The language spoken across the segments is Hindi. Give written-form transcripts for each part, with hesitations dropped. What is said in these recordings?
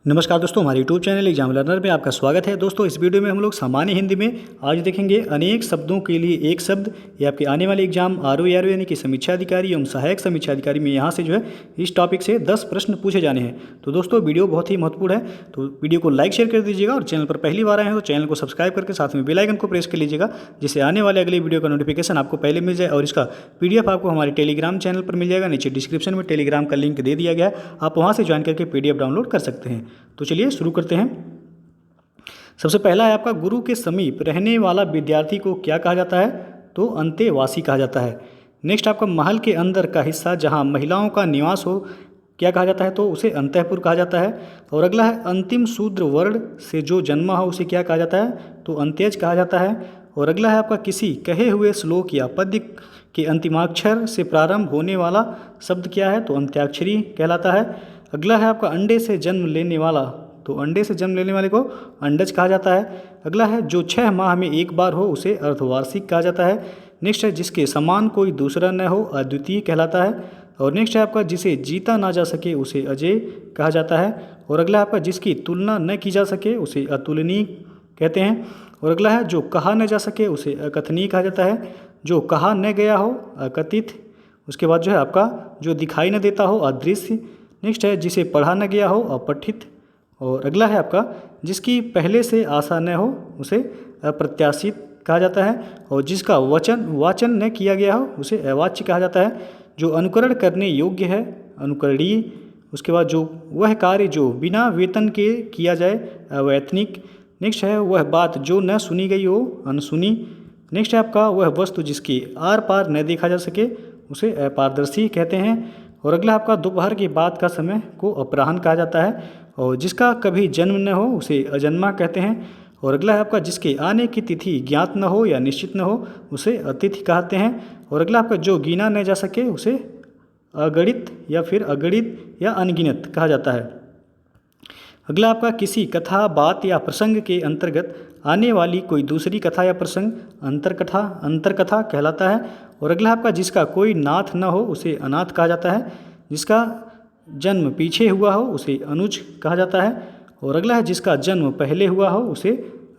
नमस्कार दोस्तों, हमारे यूट्यूब चैनल एग्जाम लर्नर में आपका स्वागत है। दोस्तों, इस वीडियो में हम लोग सामान्य हिंदी में आज देखेंगे अनेक शब्दों के लिए एक शब्द। ये आपके आने वाले एग्जाम आरओ यानी कि समीक्षा अधिकारी एवं सहायक समीक्षा अधिकारी में यहाँ से जो है इस टॉपिक से 10 प्रश्न पूछे जाने हैं। तो दोस्तों, वीडियो बहुत ही महत्वपूर्ण है, तो वीडियो को लाइक शेयर कर दीजिएगा और चैनल पर पहली बार आए हैं तो चैनल को सब्सक्राइब करके साथ में बेल आइकन को प्रेस कर लीजिएगा, जिससे आने वाले अगले वीडियो का नोटिफिकेशन आपको पहले मिल जाए। और इसका PDF आपको हमारे टेलीग्राम चैनल पर मिल जाएगा। नीचे डिस्क्रिप्शन में टेलीग्राम का लिंक दे दिया गया है, आप वहाँ से ज्वाइन करके PDF डाउनलोड कर सकते हैं। तो चलिए शुरू करते हैं। सबसे पहला है आपका, गुरु के समीप रहने वाला विद्यार्थी को क्या कहा जाता है? तो अंतेवासी कहा जाता है। नेक्स्ट आपका, महल के अंदर का हिस्सा जहां महिलाओं का निवास हो क्या कहा जाता है? तो उसे अंतःपुर कहा जाता है। और अगला है, अंतिम शूद्र वर्ण से जो जन्मा हो उसे क्या कहा जाता है? तो अंत्यज कहा जाता है। और अगला है आपका, किसी कहे हुए श्लोक या पद्य के अंतिमाक्षर से प्रारंभ होने वाला शब्द क्या है? तो अंत्याक्षरी कहलाता है। अगला है आपका, अंडे से जन्म लेने वाला, तो अंडे से जन्म लेने वाले को अंडज कहा जाता है। अगला है, जो 6 माह में एक बार हो उसे अर्धवार्षिक कहा जाता है। नेक्स्ट है, जिसके समान कोई दूसरा न हो अद्वितीय कहलाता है। और नेक्स्ट है आपका, जिसे जीता ना जा सके उसे अजेय कहा जाता है। और अगला है आपका, जिसकी तुलना न की जा सके उसे अतुलनीय कहते हैं। और अगला है, जो कहा न जा सके उसे अकथनीय कहा जाता है। जो कहा न गया हो अकथित। उसके बाद जो है आपका, जो दिखाई न देता हो अदृश्य। नेक्स्ट है, जिसे पढ़ा न गया हो अपठित। और अगला है आपका, जिसकी पहले से आशा न हो उसे अप्रत्याशित कहा जाता है। और जिसका वाचन न किया गया हो उसे अवाच्य कहा जाता है। जो अनुकरण करने योग्य है अनुकरणीय। उसके बाद जो वह कार्य जो बिना वेतन के किया जाए अवैतनिक। नेक्स्ट है, वह बात जो न सुनी गई हो अनसुनी। नेक्स्ट है आपका, वह वस्तु जिसकी आर पार न देखा जा सके उसे अपारदर्शी कहते हैं। और अगला आपका, दोपहर के बाद का समय को अपराह्न कहा जाता है। और जिसका कभी जन्म न हो उसे अजन्मा कहते हैं। और अगला है आपका, जिसके आने की तिथि ज्ञात न हो या निश्चित न हो उसे अतिथि कहते हैं। और अगला आपका, जो गिना न जा सके उसे अगणित या फिर अगणित या अनगिनत कहा जाता है। अगला आपका, किसी कथा बात या प्रसंग के अंतर्गत आने वाली कोई दूसरी कथा या प्रसंग अंतरकथा कहलाता है। और अगला आपका, जिसका कोई नाथ न हो उसे अनाथ कहा जाता है। जिसका जन्म पीछे हुआ हो उसे अनुज कहा जाता है। और अगला है, जिसका जन्म पहले हुआ हो उसे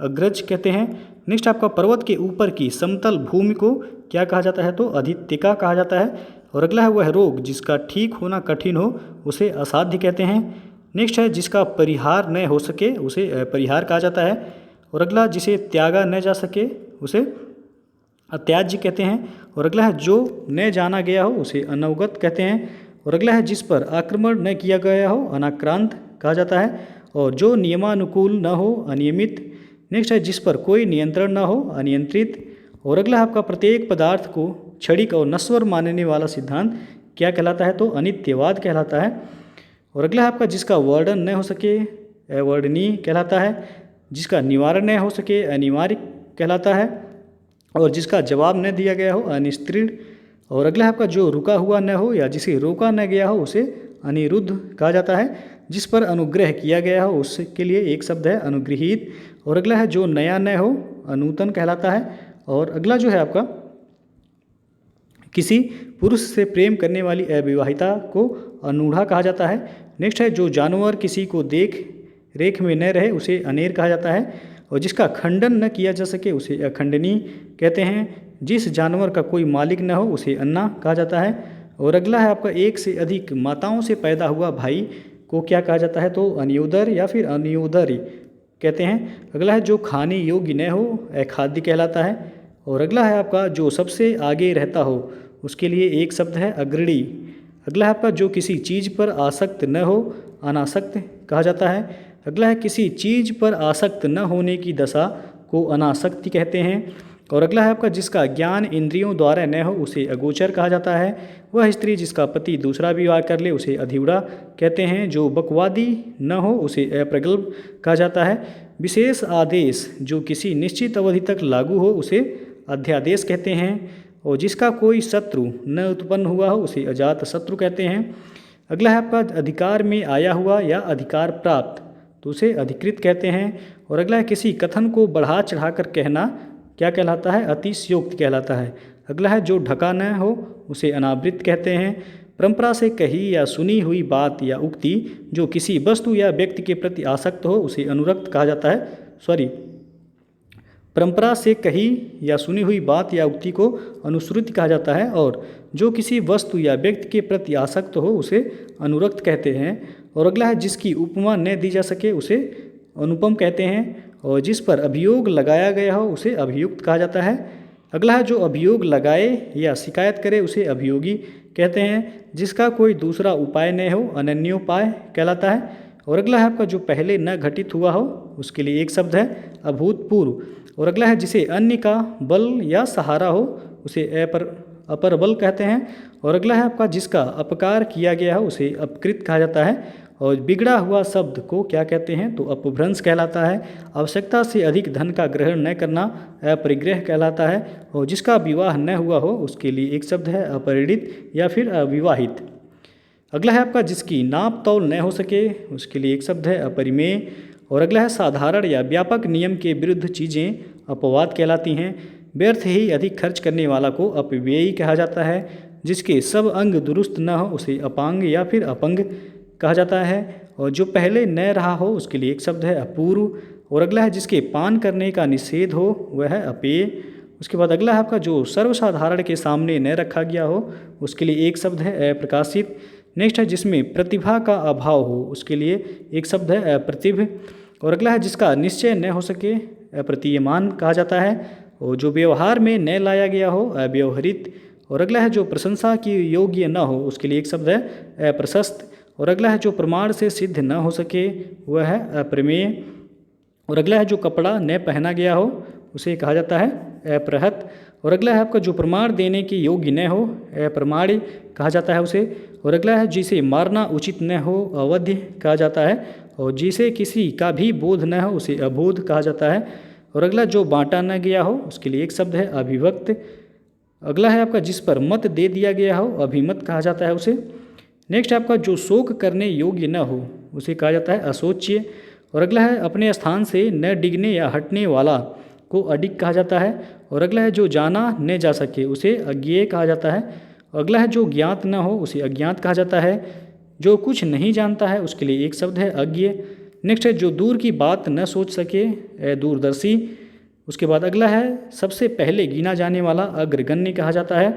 अग्रज कहते हैं। नेक्स्ट आपका, पर्वत के ऊपर की समतल भूमि को क्या कहा जाता है? तो अधित्यका कहा जाता है। और अगला है, वह रोग जिसका ठीक होना कठिन हो उसे असाध्य कहते हैं। नेक्स्ट है, जिसका परिहार न हो सके उसे अपरिहार कहा जाता है। और अगला, जिसे त्यागा न जा सके उसे अत्याज्य कहते हैं। और अगला है, जो न जाना गया हो उसे अनवगत कहते हैं। और अगला है, जिस पर आक्रमण न किया गया हो अनाक्रांत कहा जाता है। और जो नियमानुकूल न हो अनियमित। नेक्स्ट है, जिस पर कोई नियंत्रण न हो अनियंत्रित। और अगला है आपका, प्रत्येक पदार्थ को क्षणिक और नश्वर मानने वाला सिद्धांत क्या कहलाता है? तो अनित्यवाद कहलाता है। और अगला है आपका, जिसका वर्णन न हो सके अवर्णनीय कहलाता है। जिसका निवारण न हो सके अनिवार्य कहलाता है। और जिसका जवाब न दिया गया हो अनिस्त्रीण। और अगला है आपका, जो रुका हुआ न हो या जिसे रोका न गया हो उसे अनिरुद्ध कहा जाता है। जिस पर अनुग्रह किया गया हो उसके लिए एक शब्द है अनुगृहीत। और अगला है, जो नया न हो अनूतन कहलाता है। और अगला जो है आपका, किसी पुरुष से प्रेम करने वाली अविवाहिता को अनूढ़ा कहा जाता है। नेक्स्ट है, जो जानवर किसी को देख रेख में न रहे उसे अनेर कहा जाता है। और जिसका खंडन न किया जा सके उसे अखंडनीय कहते हैं। जिस जानवर का कोई मालिक न हो उसे अन्ना कहा जाता है। और अगला है आपका, एक से अधिक माताओं से पैदा हुआ भाई को क्या कहा जाता है? तो अनियोदर या फिर अनियोदरी कहते हैं। अगला है, जो खाने योग्य न हो अखाद्य कहलाता है। और अगला है आपका, जो सबसे आगे रहता हो उसके लिए एक शब्द है अग्रणी। अगला है आपका, जो किसी चीज़ पर आसक्त न हो अनासक्त कहा जाता है। अगला है, किसी चीज़ पर आसक्त न होने की दशा को अनासक्ति कहते हैं। और अगला है आपका, जिसका ज्ञान इंद्रियों द्वारा न हो उसे अगोचर कहा जाता है। वह स्त्री जिसका पति दूसरा विवाह कर ले उसे अधिवड़ा कहते हैं। जो बकवादी न हो उसे अप्रगल्भ कहा जाता है। विशेष आदेश जो किसी निश्चित अवधि तक लागू हो उसे अध्यादेश कहते हैं। और जिसका कोई शत्रु न उत्पन्न हुआ हो उसे अजात शत्रु कहते हैं। अगला है आपका, अधिकार में आया हुआ या अधिकार प्राप्त तो उसे अधिकृत कहते हैं। और अगला है, किसी कथन को बढ़ा चढ़ा कर कहना क्या कहलाता है? अतिशयोक्ति कहलाता है। अगला है, जो ढका न हो उसे अनावृत कहते हैं। परंपरा से कही या सुनी हुई बात या उक्ति जो किसी वस्तु या व्यक्ति के प्रति आसक्त हो उसे अनुरक्त कहा जाता है। परंपरा से कही या सुनी हुई बात या उक्ति को अनुश्रुति कहा जाता है और जो किसी वस्तु या व्यक्ति के प्रति आसक्त हो उसे अनुरक्त कहते हैं। और अगला है जिसकी उपमा न दी जा सके उसे अनुपम कहते हैं और जिस पर अभियोग लगाया गया हो उसे अभियुक्त कहा जाता है। अगला है जो अभियोग लगाए या शिकायत करे उसे अभियोगी कहते हैं। जिसका कोई दूसरा उपाय न हो अनन्योपाय कहलाता है। और अगला है आपका जो पहले न घटित हुआ हो उसके लिए एक शब्द है अभूतपूर्व। और अगला है जिसे अन्य का बल या सहारा हो उसे अपर बल कहते हैं। और अगला है आपका जिसका अपकार किया गया हो उसे अपकृत कहा जाता है। और बिगड़ा हुआ शब्द को क्या कहते हैं तो अपभ्रंश कहलाता है। आवश्यकता से अधिक धन का ग्रहण न करना अपरिग्रह कहलाता है। और जिसका विवाह न हुआ हो उसके लिए एक शब्द है अपरिणित या फिर अविवाहित। अगला है आपका जिसकी नाप तौल न हो सके उसके लिए एक शब्द है अपरिमेय। और अगला है साधारण या व्यापक नियम के विरुद्ध चीज़ें अपवाद कहलाती हैं। व्यर्थ ही अधिक खर्च करने वाला को अपव्ययी कहा जाता है। जिसके सब अंग दुरुस्त न हो उसे अपांग या फिर अपंग कहा जाता है। और जो पहले न रहा हो उसके लिए एक शब्द है अपूर्व। और अगला है जिसके पान करने का निषेध हो वह है अपेय। उसके बाद अगला है आपका जो सर्वसाधारण के सामने न रखा गया हो उसके लिए एक शब्द है अप्रकाशित। नेक्स्ट है जिसमें प्रतिभा का अभाव हो उसके लिए एक शब्द है अप्रतिभ। और अगला है जिसका निश्चय न हो सके अप्रतीयमान कहा जाता है। और जो व्यवहार में न लाया गया हो अव्यवहारित। और अगला है जो प्रशंसा की योग्य न हो उसके लिए एक शब्द है अप्रशस्त। और अगला है जो प्रमाण से सिद्ध न हो सके वह है अप्रमेय। और अगला है जो कपड़ा न पहना गया हो उसे कहा जाता है अपहृत। और अगला है आपका जो प्रमाण देने के योग्य न हो अप्रमाण्य कहा जाता है उसे। और अगला है जिसे मारना उचित न हो अवध्य कहा जाता है। और जिसे किसी का भी बोध न हो उसे अबोध कहा जाता है। और अगला जो बांटा न गया हो उसके लिए एक शब्द है अभिव्यक्त। अगला है आपका जिस पर मत दे दिया गया हो अभिमत कहा जाता है उसे। नेक्स्ट आपका जो शोक करने योग्य न हो उसे कहा जाता है अशोच्य। और अगला है अपने स्थान से न डिगने या हटने वाला को अडिग कहा जाता है। और अगला है जो जाना न जा सके उसे अज्ञेय कहा जाता है। अगला है जो ज्ञात न हो उसे अज्ञात कहा जाता है। जो कुछ नहीं जानता है उसके लिए एक शब्द है अज्ञ। नेक्स्ट है जो दूर की बात न सोच सके दूरदर्शी। उसके बाद अगला है सबसे पहले गिना जाने वाला अग्रगण्य कहा जाता है।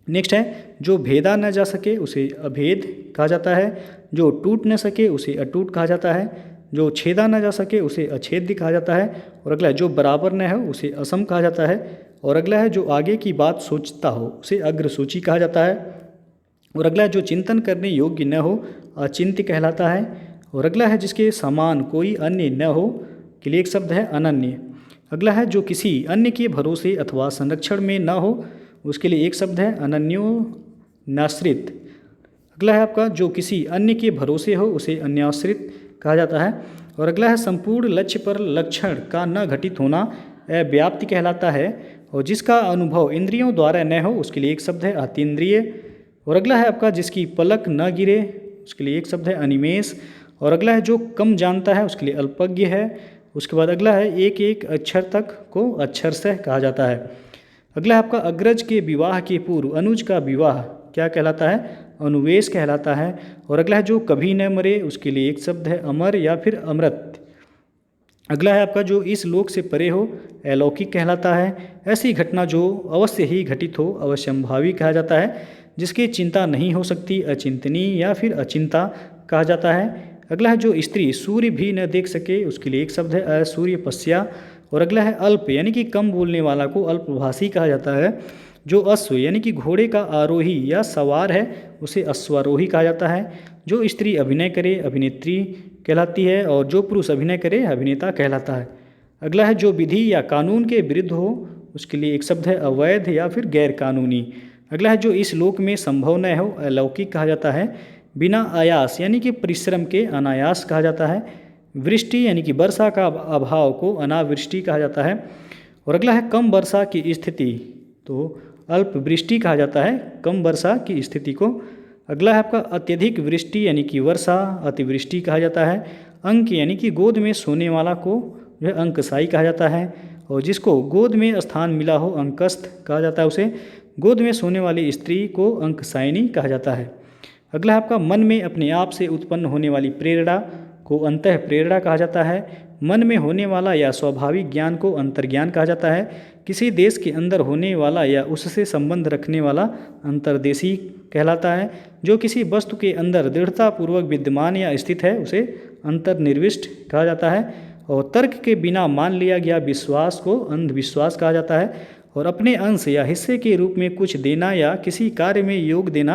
नेक्स्ट है जो भेदा न जा सके उसे अभेद कहा जाता है। जो टूट न सके उसे अटूट कहा जाता है। जो छेदा न जा सके उसे अछेद्य कहा जाता है। और अगला है जो बराबर न हो उसे असम कहा जाता है। और अगला है जो आगे की बात सोचता हो उसे अग्रसूची कहा जाता है। और अगला है जो चिंतन करने योग्य न हो अचिंत्य कहलाता है। और अगला है जिसके समान कोई अन्य न हो के लिए एक शब्द है अनन्य। अगला है जो किसी अन्य के भरोसे अथवा संरक्षण में न हो उसके लिए एक शब्द है अनन्योन्याश्रित। अगला है आपका जो किसी अन्य के भरोसे हो उसे अन्याश्रित कहा जाता है। और अगला है संपूर्ण लक्ष्य पर लक्षण का न घटित होना अव्याप्ति कहलाता है। और जिसका अनुभव इंद्रियों द्वारा न हो उसके लिए एक शब्द है अतीन्द्रिय। और अगला है आपका जिसकी पलक न गिरे उसके लिए एक शब्द है अनिमेष। और अगला है जो कम जानता है उसके लिए अल्पज्ञ है। उसके बाद अगला है एक एक अक्षर तक को अक्षरशः कहा जाता है। अगला है आपका अग्रज के विवाह के पूर्व अनुज का विवाह क्या कहलाता है अनुवेश कहलाता है। और अगला है जो कभी न मरे उसके लिए एक शब्द है अमर या फिर अमृत। अगला है आपका जो इस लोक से परे हो अलौकिक कहलाता है। ऐसी घटना जो अवश्य ही घटित हो अवश्यंभावी कहा जाता है। जिसकी चिंता नहीं हो सकती अचिंतनीय या फिर अचिंता कहा जाता है। अगला है जो स्त्री सूर्य भी न देख सके उसके लिए एक शब्द है असूर्यपस्या। और अगला है अल्प यानी कि कम बोलने वाला को अल्पभाषी कहा जाता है। जो अश्व यानी कि घोड़े का आरोही या सवार है उसे अश्वारोही कहा जाता है। जो स्त्री अभिनय करे अभिनेत्री कहलाती है। और जो पुरुष अभिनय करे अभिनेता कहलाता है। अगला है जो विधि या कानून के विरुद्ध हो उसके लिए एक शब्द है अवैध या फिर गैर कानूनी। अगला है जो इस लोक में संभव न हो अलौकिक कहा जाता है। बिना आयास यानी कि परिश्रम के अनायास कहा जाता है। वृष्टि यानी कि वर्षा का अभाव को अनावृष्टि कहा जाता है। और अगला है कम वर्षा की स्थिति तो अल्प वृष्टि कहा जाता है कम वर्षा की स्थिति को। अगला है आपका अत्यधिक वृष्टि यानी कि वर्षा अतिवृष्टि कहा जाता है। अंक यानी कि गोद में सोने वाला को जो है अंकशाई कहा जाता है। और जिसको गोद में स्थान मिला हो अंकस्थ कहा जाता है उसे। गोद में सोने वाली स्त्री को अंकसायनी कहा जाता है। अगला है आपका मन में अपने आप से उत्पन्न होने वाली प्रेरणा को अंतः प्रेरणा कहा जाता है। मन में होने वाला या स्वाभाविक ज्ञान को अंतर्ज्ञान कहा जाता है। किसी देश के अंदर होने वाला या उससे संबंध रखने वाला अंतर्देशी कहलाता है। जो किसी वस्तु के अंदर दृढ़तापूर्वक विद्यमान या स्थित है उसे अंतर्निविष्ट कहा जाता है। और तर्क के बिना मान लिया गया विश्वास को अंधविश्वास कहा जाता है। और अपने अंश या हिस्से के रूप में कुछ देना या किसी कार्य में योग देना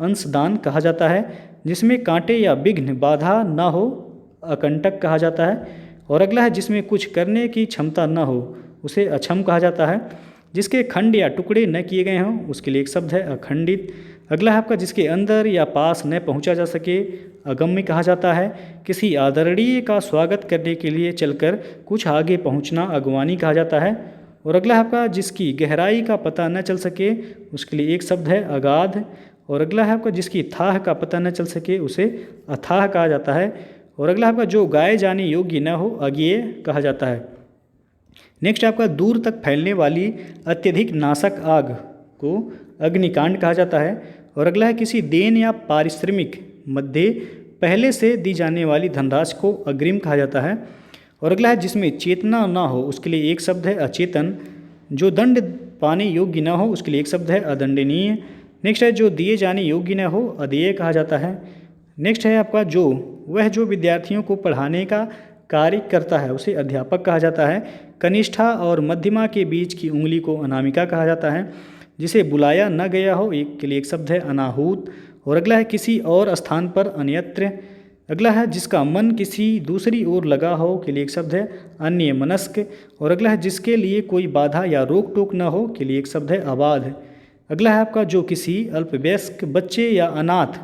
अंशदान कहा जाता है। जिसमें कांटे या विघ्न बाधा ना हो अकंटक कहा जाता है। और अगला है जिसमें कुछ करने की क्षमता न हो उसे अक्षम कहा जाता है। जिसके खंड या टुकड़े न किए गए हों उसके लिए एक शब्द है अखंडित। अगला है आपका जिसके अंदर या पास न पहुंचा जा सके अगम्य कहा जाता है। किसी आदरणीय का स्वागत करने के लिए चलकर कुछ आगे पहुंचना अगवानी कहा जाता है। और अगला है आपका जिसकी गहराई का पता न चल सके उसके लिए एक शब्द है अगाध। और अगला है आपका जिसकी थाह का पता न चल सके उसे अथाह कहा जाता है। और अगला आपका जो गाए जाने योग्य न हो अज्ञेय कहा जाता है। नेक्स्ट आपका दूर तक फैलने वाली अत्यधिक नाशक आग को अग्निकांड कहा जाता है। और अगला है किसी देन या पारिश्रमिक मध्य पहले से दी जाने वाली धनराशि को अग्रिम कहा जाता है। और अगला है जिसमें चेतना ना हो उसके लिए एक शब्द है अचेतन। जो दंड पाने योग्य न हो उसके लिए एक शब्द है अदंडनीय। नेक्स्ट है जो दिए जाने योग्य न हो अदेय कहा जाता है। नेक्स्ट है आपका जो विद्यार्थियों को पढ़ाने का कार्य करता है उसे अध्यापक कहा जाता है। कनिष्ठा और मध्यमा के बीच की उंगली को अनामिका कहा जाता है। जिसे बुलाया न गया हो एक के लिए एक शब्द है अनाहूत। और अगला है किसी और स्थान पर अन्यत्र। अगला है जिसका मन किसी दूसरी ओर लगा हो के लिए एक शब्द है अन्य मनस्क। और अगला है जिसके लिए कोई बाधा या रोक टोक न हो के लिए एक शब्द है अबाध। अगला है आपका जो किसी अल्पवयस्क बच्चे या अनाथ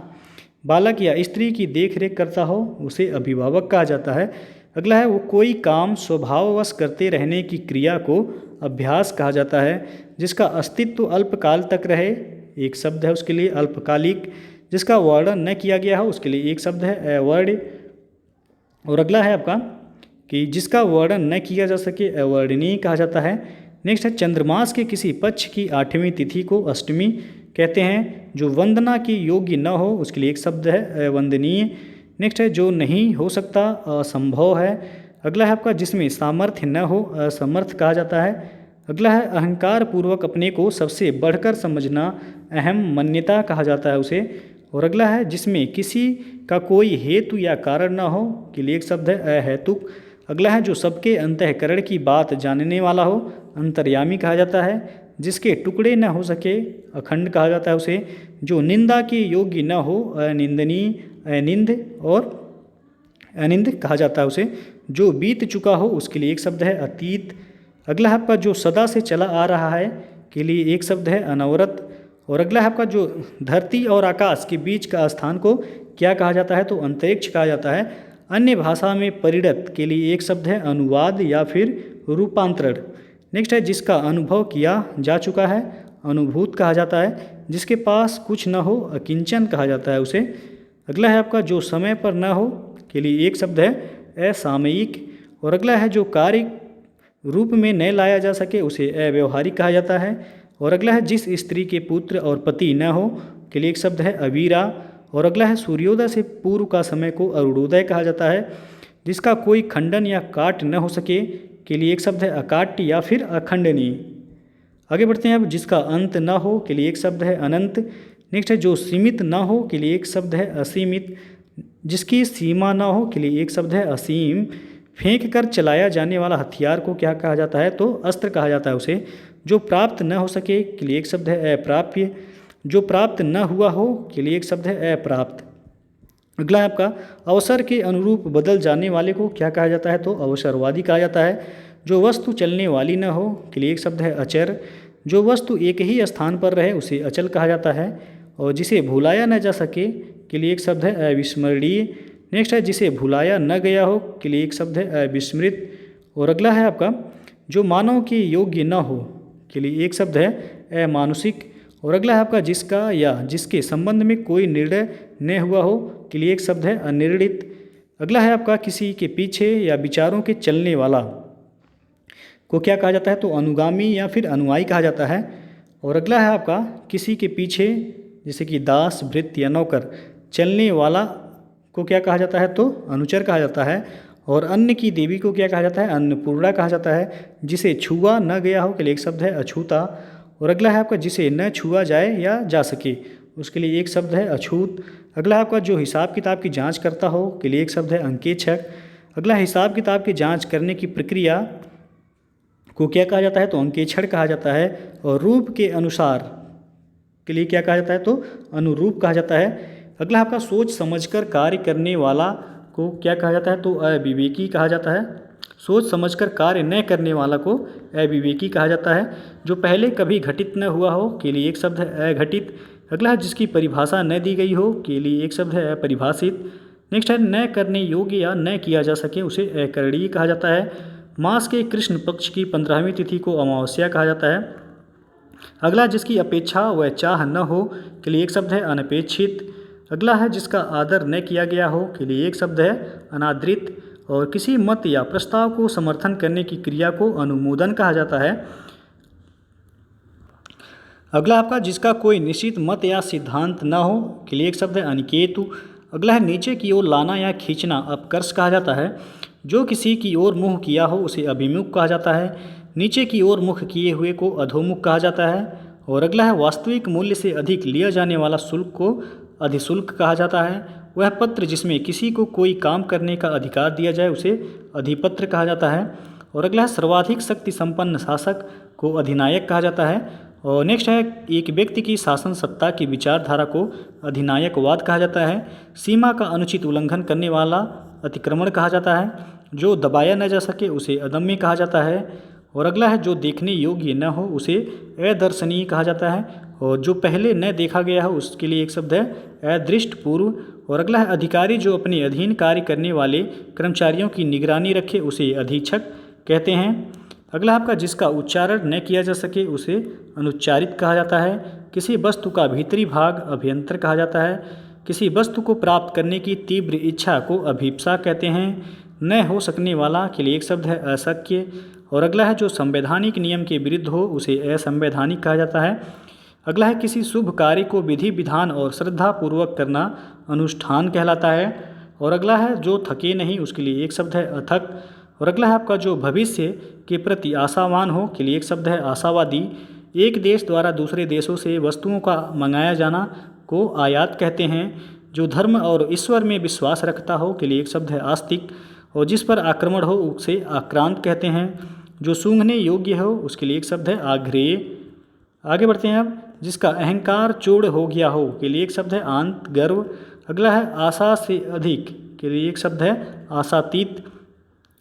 बालक या स्त्री की देखरेख करता हो उसे अभिभावक कहा जाता है। अगला है वो कोई काम स्वभाववश करते रहने की क्रिया को अभ्यास कहा जाता है। जिसका अस्तित्व अल्पकाल तक रहे एक शब्द है उसके लिए अल्पकालिक। जिसका वर्णन न किया गया हो उसके लिए एक शब्द है अवर्ण। और अगला है आपका कि जिसका वर्णन न किया जा सके अवर्णनीय कहा जाता है। नेक्स्ट है चंद्रमास के किसी पक्ष की 8वीं तिथि को अष्टमी कहते हैं। जो वंदना की योग्य न हो उसके लिए एक शब्द है अवंदनीय। नेक्स्ट है जो नहीं हो सकता असंभव है। अगला है आपका जिसमें सामर्थ्य न हो असमर्थ कहा जाता है। अगला है अहंकार पूर्वक अपने को सबसे बढ़कर समझना अहम मान्यता कहा जाता है उसे। और अगला है जिसमें किसी का कोई हेतु या कारण न हो के लिए एक शब्द है अहेतुक। अगला है जो सबके अंतःकरण की बात जानने वाला हो अंतर्यामी कहा जाता है। जिसके टुकड़े न हो सके अखंड कहा जाता है उसे। जो निंदा के योग्य न हो अनिंदनीय अनिंद और अनिंद कहा जाता है उसे। जो बीत चुका हो उसके लिए एक शब्द है अतीत। अगला है आपका जो सदा से चला आ रहा है के लिए एक शब्द है अनवरत। और अगला है आपका जो धरती और आकाश के बीच का स्थान को क्या कहा जाता है तो अंतरिक्ष कहा जाता है। अन्य भाषा में परिणत के लिए एक शब्द है अनुवाद या फिर रूपांतरण। नेक्स्ट है जिसका अनुभव किया जा चुका है अनुभूत कहा जाता है। जिसके पास कुछ न हो अकिंचन कहा जाता है उसे। अगला है आपका जो समय पर न हो के लिए एक शब्द है असामयिक। और अगला है जो कार्य रूप में न लाया जा सके उसे अव्यवहारिक कहा जाता है। और अगला है जिस स्त्री के पुत्र और पति न हो के लिए एक शब्द है अवीरा। और अगला है सूर्योदय से पूर्व का समय को अरुणोदय कहा जाता है। जिसका कोई खंडन या काट न हो सके के लिए एक शब्द है अकाट्य या फिर अखंडनीय। आगे बढ़ते हैं अब जिसका अंत न हो के लिए एक शब्द है अनंत। नेक्स्ट है जो सीमित न हो के लिए एक शब्द है असीमित। जिसकी सीमा न हो के लिए एक शब्द है असीम। फेंक कर चलाया जाने वाला हथियार को क्या कहा जाता है तो अस्त्र कहा जाता है उसे। जो प्राप्त न हो सके के लिए एक शब्द है अप्राप्य। जो प्राप्त न हुआ हो के लिए एक शब्द है अप्राप्त। अगला है आपका अवसर के अनुरूप बदल जाने वाले को क्या कहा जाता है तो अवसरवादी कहा जाता है। जो वस्तु चलने वाली न हो के लिए एक शब्द है अचर। जो वस्तु एक ही स्थान पर रहे उसे अचल कहा जाता है। और जिसे भुलाया न जा सके के लिए एक शब्द है अविस्मरणीय। नेक्स्ट है जिसे भुलाया न गया हो के लिए एक शब्द है अविस्मृत। और अगला है आपका जो मानव के योग्य न हो के लिए एक शब्द है अमानुषिक। और अगला है आपका जिसका या जिसके संबंध में कोई निर्णय न हुआ हो के लिए एक शब्द है अनिर्णित। अगला है आपका किसी के पीछे या विचारों के चलने वाला को क्या कहा जाता है तो अनुगामी या फिर अनुयायी कहा जाता है। और अगला है आपका किसी के पीछे, जैसे कि दास, भृत्य या नौकर, चलने वाला को क्या कहा जाता है? तो अनुचर कहा जाता है। और अन्न की देवी को क्या कहा जाता है? अन्नपूर्णा कहा जाता है। जिसे छुआ न गया हो के लिए एक शब्द है अछूता। और अगला है आपका जिसे न छुआ जाए या जा सके, उसके लिए एक शब्द है अछूत। अगला है आपका जो हिसाब किताब की जांच करता हो के लिए एक शब्द है अंकेक्षक। अगला हिसाब किताब की जांच करने की प्रक्रिया को क्या कहा जाता है? तो अंकेक्षण कहा जाता है। और रूप के अनुसार के लिए क्या कहा जाता है? तो अनुरूप कहा जाता है। अगला आपका सोच समझकर कार्य करने वाला को क्या कहा जाता है? तो अविवेकी कहा जाता है। सोच समझकर कार्य न करने वाला को अविवेकी कहा जाता है। जो पहले कभी घटित न हुआ हो के लिए एक शब्द है अघटित। अगला है जिसकी परिभाषा न दी गई हो के लिए एक शब्द है अपरिभाषित। नेक्स्ट है न करने योग्य या न किया जा सके, उसे अकरणीय कहा जाता है। मास के कृष्ण पक्ष की 15वीं तिथि को अमावस्या कहा जाता है। अगला जिसकी अपेक्षा व चाह न हो के लिए एक शब्द है अनपेक्षित। अगला है जिसका आदर न किया गया हो के लिए एक शब्द है अनादृत। और किसी मत या प्रस्ताव को समर्थन करने की क्रिया को अनुमोदन कहा जाता है। अगला आपका जिसका कोई निश्चित मत या सिद्धांत न हो के लिए एक शब्द है अनिकेतु। अगला है नीचे की ओर लाना या खींचना अपकर्ष कहा जाता है। जो किसी की ओर मुँह किया हो उसे अभिमुख कहा जाता है। नीचे की ओर मुख किए हुए को अधोमुख कहा जाता है। और अगला है वास्तविक मूल्य से अधिक लिया जाने वाला शुल्क को अधिशुल्क कहा जाता है। वह पत्र जिसमें किसी को कोई काम करने का अधिकार दिया जाए उसे अधिपत्र कहा जाता है। और अगला है सर्वाधिक शक्ति संपन्न शासक को अधिनायक कहा जाता है। और नेक्स्ट है एक व्यक्ति की शासन सत्ता की विचारधारा को अधिनायकवाद कहा जाता है। सीमा का अनुचित उल्लंघन करने वाला अतिक्रमण कहा जाता है। जो दबाया न जा सके उसे अदम्य कहा जाता है। और अगला है जो देखने योग्य न हो उसे अदर्शनीय कहा जाता है। और जो पहले न देखा गया हो उसके लिए एक शब्द है अदृष्ट पूर्व। और अगला है अधिकारी जो अपने अधीन कार्य करने वाले कर्मचारियों की निगरानी रखे उसे अधीक्षक कहते हैं। अगला आपका जिसका उच्चारण न किया जा सके उसे अनुच्चारित कहा जाता है। किसी वस्तु का भीतरी भाग अभ्यंतर कहा जाता है। किसी वस्तु को प्राप्त करने की तीव्र इच्छा को अभीप्सा कहते हैं। न हो सकने वाला के लिए एक शब्द है अशक्य। और अगला है जो संवैधानिक नियम के विरुद्ध हो उसे असंवैधानिक कहा जाता है। अगला है किसी शुभ कार्य को विधि विधान और श्रद्धा पूर्वक करना अनुष्ठान कहलाता है। और अगला है जो थके नहीं उसके लिए एक शब्द है अथक। और अगला है आपका जो भविष्य के प्रति आशावान हो के लिए एक शब्द है आशावादी। एक देश द्वारा दूसरे देशों से वस्तुओं का मंगाया जाना को आयात कहते हैं। जो धर्म और ईश्वर में विश्वास रखता हो के लिए एक शब्द है आस्तिक। और जिस पर आक्रमण हो उसे आक्रांत कहते हैं। जो सूंघने योग्य हो उसके लिए एक शब्द है आग्रेय। आगे बढ़ते हैं अब जिसका अहंकार चूड़ हो गया हो के लिए एक शब्द है आंत गर्व। अगला है आशा से अधिक के लिए एक शब्द है आशातीत।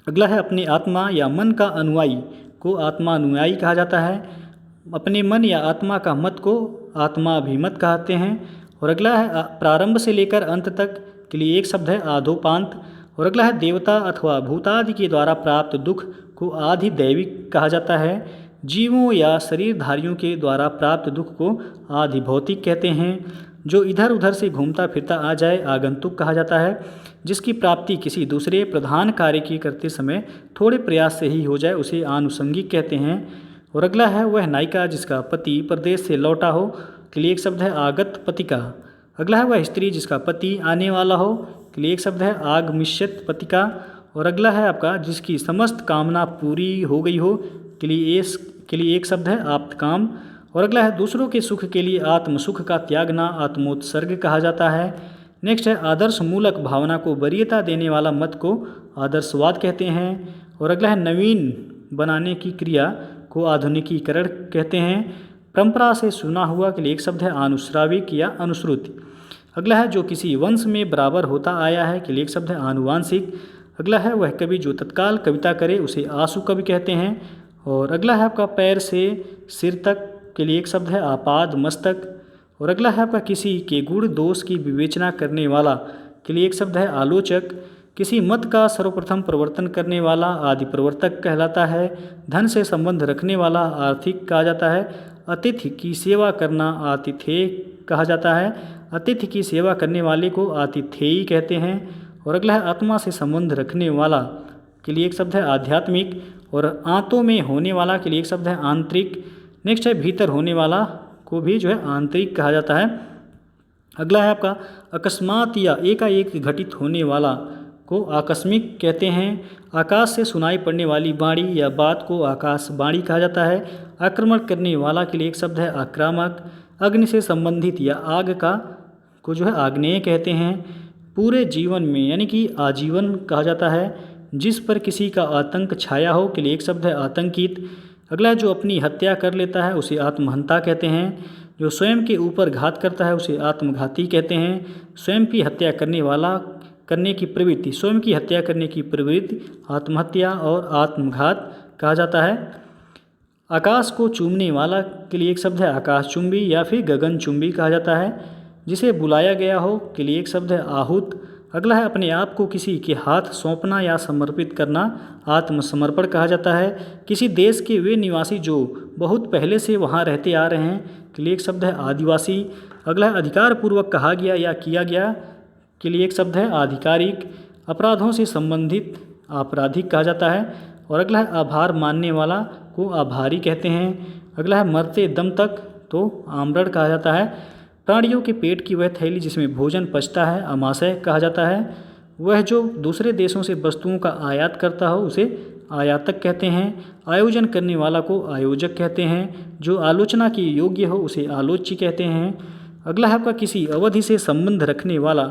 अगला है अपनी आत्मा या मन का अनुयायी को आत्मानुयायी कहा जाता है। अपने मन या आत्मा का मत को आत्माभिमत कहते हैं। और अगला है प्रारंभ से लेकर अंत तक के लिए एक शब्द है आधोपांत। और अगला है देवता अथवा भूतादि के द्वारा प्राप्त दुख को आधिदैविक कहा जाता है। जीवों या शरीरधारियों के द्वारा प्राप्त दुख को आधिभौतिक कहते हैं। जो इधर उधर से घूमता फिरता आ जाए आगंतुक कहा जाता है। जिसकी प्राप्ति किसी दूसरे प्रधान कार्य की करते समय थोड़े प्रयास से ही हो जाए उसे आनुषंगिक कहते हैं। और अगला है वह नायिका जिसका पति परदेश से लौटा हो के लिए एक शब्द है आगत पतिका। अगला है वह स्त्री जिसका पति आने वाला हो के लिए एक शब्द है आगमिष्यत पतिका। और अगला है आपका जिसकी समस्त कामना पूरी हो गई हो के लिए एक शब्द है आप्तकाम। और अगला है दूसरों के सुख के लिए आत्म सुख का त्यागना आत्मोत्सर्ग कहा जाता है। नेक्स्ट है आदर्श मूलक भावना को वरीयता देने वाला मत को आदर्शवाद कहते हैं। और अगला है नवीन बनाने की क्रिया को आधुनिकीकरण कहते हैं। परंपरा से सुना हुआ के लिए एक शब्द है आनुश्राविक या अनुश्रुति। अगला है जो किसी वंश में बराबर होता आया है के लिए एक शब्द है आनुवांशिक। अगला है वह कवि जो तत्काल कविता करे उसे आशु कवि कहते हैं। और अगला है आपका पैर से सिर तक के लिए एक शब्द है आपाद मस्तक। और अगला है आपका किसी के गुण दोष की विवेचना करने वाला के लिए एक शब्द है आलोचक। किसी मत का सर्वप्रथम प्रवर्तन करने वाला आदि प्रवर्तक कहलाता है। धन से संबंध रखने वाला आर्थिक कहा जाता है। अतिथि की सेवा करना आतिथेय कहा जाता है। अतिथि की सेवा करने वाले को आतिथेयी कहते हैं। और अगला है आत्मा से संबंध रखने वाला के लिए एक शब्द है आध्यात्मिक। और आंतों में होने वाला के लिए एक शब्द है आंतरिक। नेक्स्ट है भीतर होने वाला को भी जो है आंतरिक कहा जाता है। अगला है आपका अकस्मात या एकाएक घटित होने वाला को आकस्मिक कहते हैं। आकाश से सुनाई पड़ने वाली वाणी या बात को आकाशवाणी कहा जाता है। आक्रमण करने वाला के लिए एक शब्द है आक्रामक। अग्नि से संबंधित या आग का को जो है आग्नेय कहते हैं। पूरे जीवन में यानी कि आजीवन कहा जाता है। जिस पर किसी का आतंक छाया हो के लिए एक शब्द है आतंकित। अगला जो अपनी हत्या कर लेता है उसे आत्महंता कहते हैं। जो स्वयं के ऊपर घात करता है उसे आत्मघाती कहते हैं। स्वयं की हत्या करने की प्रवृत्ति स्वयं की हत्या करने की प्रवृत्ति आत्महत्या और आत्मघात कहा जाता है। आकाश को चूमने वाला के लिए एक शब्द है आकाशचुंबी या फिर गगनचुंबी कहा जाता है। जिसे बुलाया गया हो के लिए एक शब्द है आहूत। अगला है अपने आप को किसी के हाथ सौंपना या समर्पित करना आत्मसमर्पण कहा जाता है। किसी देश के वे निवासी जो बहुत पहले से वहाँ रहते आ रहे हैं के लिए एक शब्द है आदिवासी। अगला है अधिकारपूर्वक कहा गया या किया गया के लिए एक शब्द है आधिकारिक। अपराधों से संबंधित आपराधिक कहा जाता है। और अगला है आभार मानने वाला को आभारी कहते हैं। अगला है मरते दम तक तो आमरण कहा जाता है। प्राणियों के पेट की वह थैली जिसमें भोजन पचता है आमाशय कहा जाता है। वह जो दूसरे देशों से वस्तुओं का आयात करता हो उसे आयातक कहते हैं। आयोजन करने वाला को आयोजक कहते हैं। जो आलोचना के योग्य हो उसे आलोच्य कहते हैं। अगला है आपका किसी अवधि से संबंध रखने वाला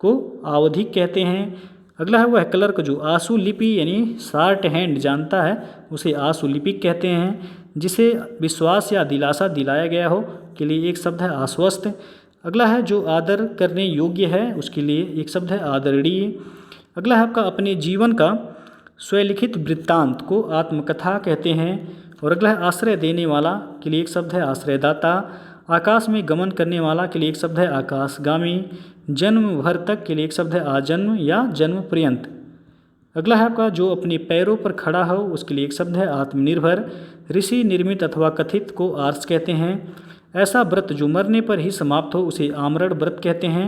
को आवधिक कहते हैं। अगला है वह क्लर्क जो आशु लिपि यानी शार्ट हैंड जानता है उसे आशुलिपिक कहते हैं। जिसे विश्वास या दिलासा दिलाया गया हो के लिए एक शब्द है आश्वस्त। अगला है जो आदर करने योग्य है उसके लिए एक शब्द है आदरणीय। अगला है आपका अपने जीवन का स्वलिखित वृत्तांत को आत्मकथा कहते हैं। और अगला है आश्रय देने वाला के लिए एक शब्द है आश्रयदाता। आकाश में गमन करने वाला के लिए एक शब्द है आकाशगामी। जन्म भर तक के लिए एक शब्द है आजन्म या जन्म पर्यंत। अगला है आपका जो अपने पैरों पर खड़ा हो उसके लिए एक शब्द है आत्मनिर्भर। ऋषि निर्मित अथवा कथित को आर्ष कहते हैं। ऐसा व्रत जो मरने पर ही समाप्त हो उसे आमरण व्रत कहते हैं।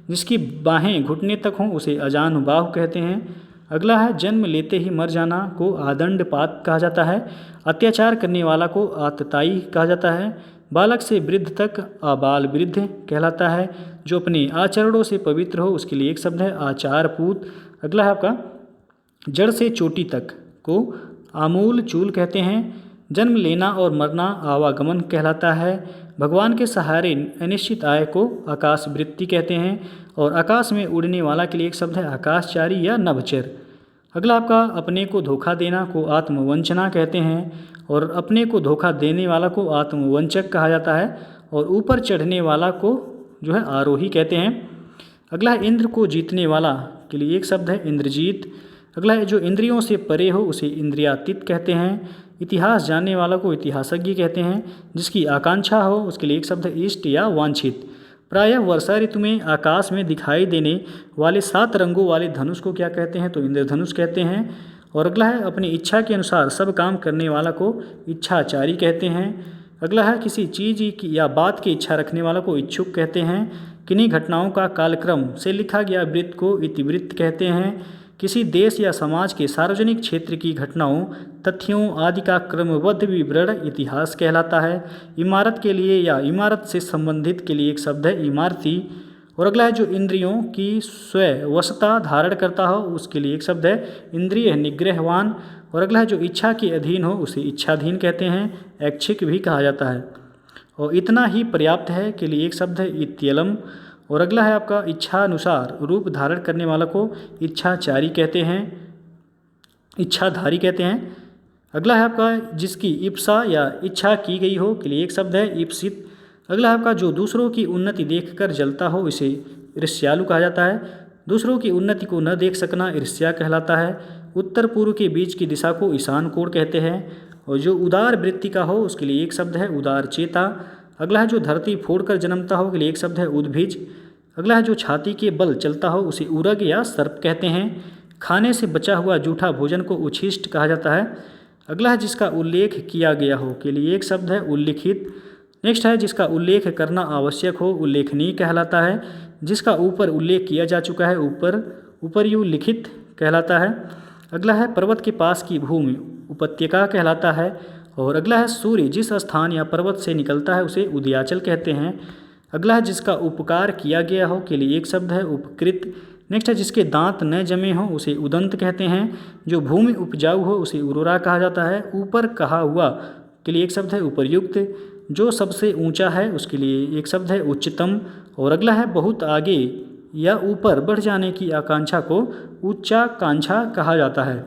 जिसकी बाहें घुटने तक हों उसे अजानुबाहु कहते हैं। अगला है जन्म लेते ही मर जाना को आदंडपात कहा जाता है। अत्याचार करने वाला को आतताई कहा जाता है। बालक से वृद्ध तक आबाल वृद्ध कहलाता है। जो अपने आचरणों से पवित्र हो उसके लिए एक शब्द है आचारपूत। अगला है आपका जड़ से चोटी तक को आमूल चूल कहते हैं। जन्म लेना और मरना आवागमन कहलाता है। भगवान के सहारे अनिश्चित आय को आकाशवृत्ति कहते हैं। और आकाश में उड़ने वाला के लिए एक शब्द है आकाशचारी या नभचर। अगला आपका अपने को धोखा देना को आत्मवंचना कहते हैं। और अपने को धोखा देने वाला को आत्मवंचक कहा जाता है। और ऊपर चढ़ने वाला को जो है आरोही कहते हैं। अगला है इंद्र को जीतने वाला के लिए एक शब्द है इंद्रजीत। अगला है जो इंद्रियों से परे हो उसे इंद्रियातीत कहते हैं। इतिहास जानने वाला को इतिहासज्ञ कहते हैं। जिसकी आकांक्षा हो उसके लिए एक शब्द है इष्ट या वांछित। प्रायः वर्षा ऋतु में आकाश में दिखाई देने वाले 7 रंगों वाले धनुष को क्या कहते हैं तो इंद्रधनुष कहते हैं। और अगला है अपनी इच्छा के अनुसार सब काम करने वाला को इच्छाचारी कहते हैं। अगला है किसी चीज़ की या बात की इच्छा रखने वाला को इच्छुक कहते हैं। किन्हीं घटनाओं का कालक्रम से लिखा गया वृत्त को इतिवृत्त कहते हैं। किसी देश या समाज के सार्वजनिक क्षेत्र की घटनाओं तथ्यों आदि का क्रमबद्ध विवरण इतिहास कहलाता है। इमारत के लिए या इमारत से संबंधित के लिए एक शब्द है इमारती। और अगला है जो इंद्रियों की स्ववशता धारण करता हो उसके लिए एक शब्द है इंद्रिय निग्रहवान। और अगला है जो इच्छा के अधीन हो उसे इच्छाधीन कहते हैं। ऐच्छिक भी कहा जाता है। और इतना ही पर्याप्त है के लिए एक शब्द है इत्यलम। और अगला है आपका इच्छानुसार रूप धारण करने वाला को इच्छाचारी कहते हैं इच्छाधारी कहते हैं। अगला है आपका जिसकी इप्सा या इच्छा की गई हो के लिए एक शब्द है ईप्सित। अगला है आपका जो दूसरों की उन्नति देखकर जलता हो इसे ईर्ष्यालु कहा जाता है। दूसरों की उन्नति को न देख सकना ईर्ष्या कहलाता है। उत्तर पूर्व के बीच की दिशा को ईशान कोण कहते हैं। और जो उदार वृत्ति का हो उसके लिए एक शब्द है उदार चेता। अगला है जो धरती फोड़कर जन्मता हो के लिए एक शब्द है उद्भिज। अगला है जो छाती के बल चलता हो उसे उरग या सर्प कहते हैं। खाने से बचा हुआ जूठा भोजन को उच्छिष्ट कहा जाता है। अगला है जिसका उल्लेख किया गया हो के लिए एक शब्द है उल्लिखित। नेक्स्ट है जिसका उल्लेख करना आवश्यक हो उल्लेखनीय कहलाता है। जिसका ऊपर उल्लेख किया जा चुका है उपर्युल्लिखित कहलाता है। अगला है पर्वत के पास की भूमि उपत्यका कहलाता है। और अगला है सूर्य जिस स्थान या पर्वत से निकलता है उसे उदयाचल कहते हैं। अगला है जिसका उपकार किया गया हो के लिए एक शब्द है उपकृत। नेक्स्ट है जिसके दांत न जमे हों उसे उदंत कहते हैं। जो भूमि उपजाऊ हो उसे उर्वरा कहा जाता है। ऊपर कहा हुआ के लिए एक शब्द है उपर्युक्त। जो सबसे ऊंचा है उसके लिए एक शब्द है उच्चतम। और अगला है बहुत आगे या ऊपर बढ़ जाने की आकांक्षा को उच्चाकांक्षा कहा जाता है।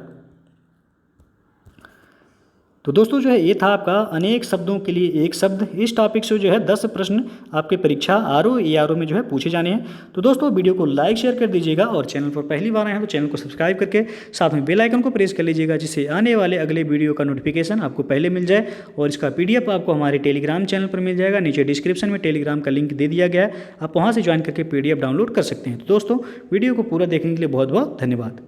तो दोस्तों जो है ये था आपका अनेक शब्दों के लिए एक शब्द। इस टॉपिक से जो है 10 प्रश्न आपके परीक्षा आरओ एआरओ में जो है पूछे जाने हैं। तो दोस्तों वीडियो को लाइक शेयर कर दीजिएगा और चैनल पर पहली बार आए हैं तो चैनल को सब्सक्राइब करके साथ में बेल आइकन को प्रेस कर लीजिएगा, जिससे आने वाले अगले वीडियो का नोटिफिकेशन आपको पहले मिल जाए। और इसका PDF आपको हमारे टेलीग्राम चैनल पर मिल जाएगा। नीचे डिस्क्रिप्शन में टेलीग्राम का लिंक दे दिया गया है, आप वहाँ से ज्वाइन करके PDF डाउनलोड कर सकते हैं। तो दोस्तों वीडियो को पूरा देखने के लिए बहुत बहुत धन्यवाद।